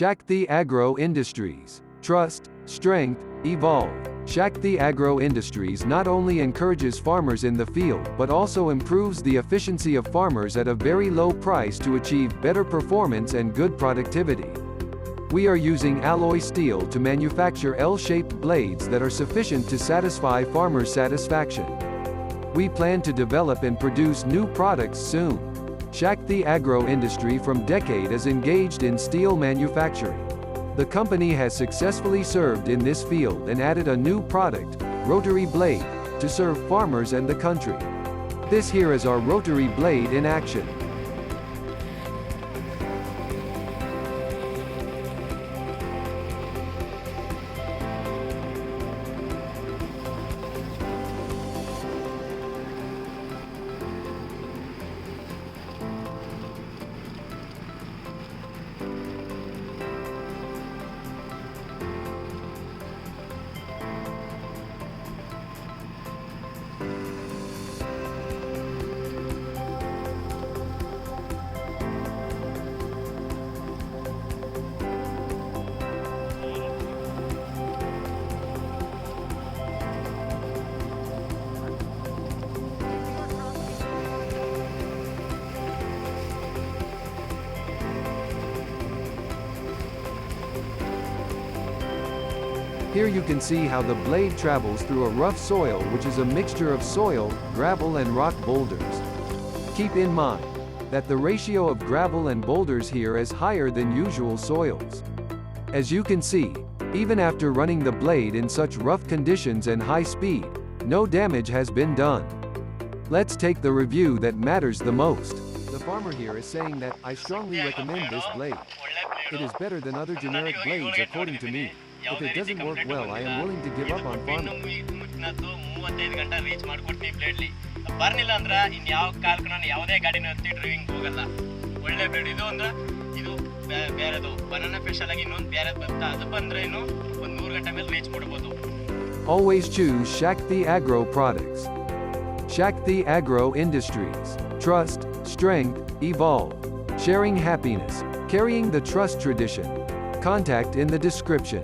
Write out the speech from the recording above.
Shakthi Agro Industries. Trust, strength, evolve. Shakthi Agro Industries not only encourages farmers in the field but also improves the efficiency of farmers at a very low price to achieve better performance and good productivity. We are using alloy steel to manufacture L-shaped blades that are sufficient to satisfy farmers' satisfaction. We plan to develop and produce new products soon. Shakthi Agro Industry from decade is engaged in steel manufacturing. The company has successfully served in this field and added a new product, Rotary Blade, to serve farmers and the country. This here is our Rotary Blade in action. Here you can see how the blade travels through a rough soil which is a mixture of soil, gravel and rock boulders. Keep in mind that the ratio of gravel and boulders here is higher than usual soils. As you can see, even after running the blade in such rough conditions and high speed, no damage has been done. Let's take the review that matters the most. The farmer here is saying that, I strongly recommend this blade. It is better than other generic blades according to me. If it doesn't work well, I am willing to give up on farming. Always choose Shakthi Agro products. Shakthi Agro Industries. Trust, strength, evolve. Sharing happiness. Carrying the trust tradition. Contact in the description.